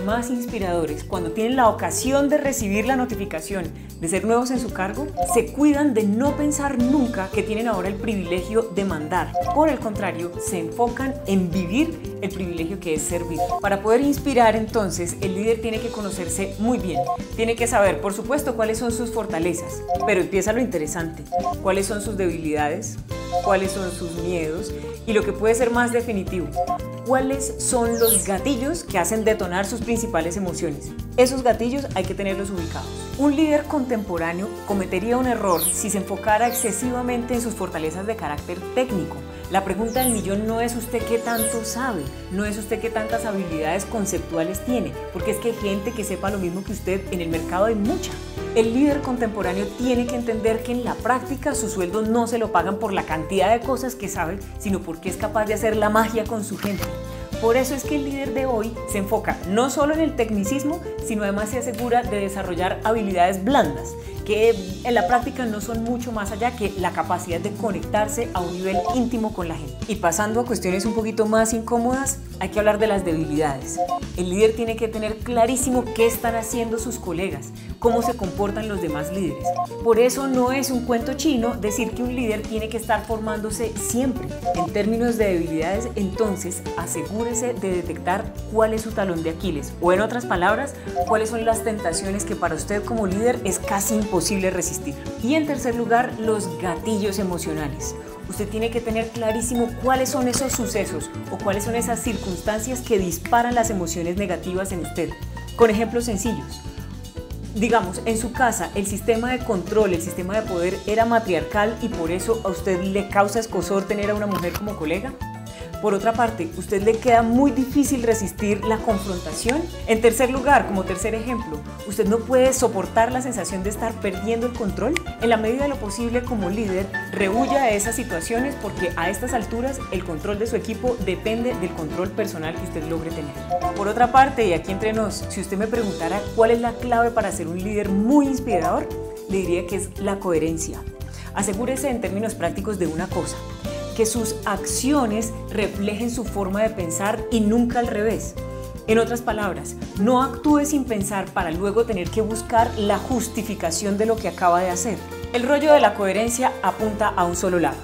más inspiradores, cuando tienen la ocasión de recibir la notificación de ser nuevos en su cargo, se cuidan de no pensar nunca que tienen ahora el privilegio de mandar. Por el contrario, se enfocan en vivir el privilegio que es servir. Para poder inspirar, entonces, el líder tiene que conocerse muy bien. Tiene que saber, por supuesto, cuáles son sus fortalezas, pero empieza lo interesante. ¿Cuáles son sus debilidades? ¿Cuáles son sus miedos? Y lo que puede ser más definitivo, ¿cuáles son los gatillos que hacen detonar sus principales emociones? Esos gatillos hay que tenerlos ubicados. Un líder contemporáneo cometería un error si se enfocara excesivamente en sus fortalezas de carácter técnico. La pregunta del millón no es usted qué tanto sabe, no es usted qué tantas habilidades conceptuales tiene, porque es que gente que sepa lo mismo que usted en el mercado hay mucha. El líder contemporáneo tiene que entender que en la práctica su sueldo no se lo pagan por la cantidad de cosas que sabe, sino porque es capaz de hacer la magia con su gente. Por eso es que el líder de hoy se enfoca no solo en el tecnicismo, sino además se asegura de desarrollar habilidades blandas, que en la práctica no son mucho más allá que la capacidad de conectarse a un nivel íntimo con la gente. Y pasando a cuestiones un poquito más incómodas, hay que hablar de las debilidades. El líder tiene que tener clarísimo qué están haciendo sus colegas, cómo se comportan los demás líderes. Por eso no es un cuento chino decir que un líder tiene que estar formándose siempre. En términos de debilidades, entonces asegúrese de detectar cuál es su talón de Aquiles, o en otras palabras, cuáles son las tentaciones que para usted como líder es casi imposible resistir. Y en tercer lugar, los gatillos emocionales. Usted tiene que tener clarísimo cuáles son esos sucesos o cuáles son esas circunstancias que disparan las emociones negativas en usted. Con ejemplos sencillos. Digamos, en su casa el sistema de control, el sistema de poder era matriarcal y por eso a usted le causa escozor tener a una mujer como colega. Por otra parte, ¿a usted le queda muy difícil resistir la confrontación? En tercer lugar, como tercer ejemplo, ¿usted no puede soportar la sensación de estar perdiendo el control? En la medida de lo posible, como líder, rehuya a esas situaciones porque a estas alturas el control de su equipo depende del control personal que usted logre tener. Por otra parte, y aquí entre nos, si usted me preguntara cuál es la clave para ser un líder muy inspirador, le diría que es la coherencia. Asegúrese en términos prácticos de una cosa: que sus acciones reflejen su forma de pensar y nunca al revés. En otras palabras, no actúe sin pensar para luego tener que buscar la justificación de lo que acaba de hacer. El rollo de la coherencia apunta a un solo lado.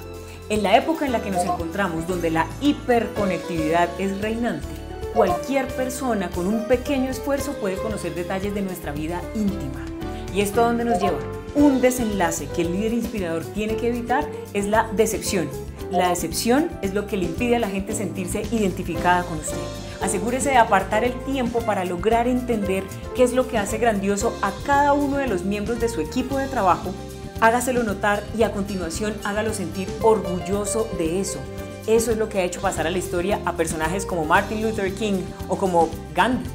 En la época en la que nos encontramos, donde la hiperconectividad es reinante, cualquier persona con un pequeño esfuerzo puede conocer detalles de nuestra vida íntima. ¿Y esto a dónde nos lleva? Un desenlace que el líder inspirador tiene que evitar es la decepción. La decepción es lo que le impide a la gente sentirse identificada con usted. Asegúrese de apartar el tiempo para lograr entender qué es lo que hace grandioso a cada uno de los miembros de su equipo de trabajo. Hágaselo notar y a continuación hágalo sentir orgulloso de eso. Eso es lo que ha hecho pasar a la historia a personajes como Martin Luther King o como Gandhi.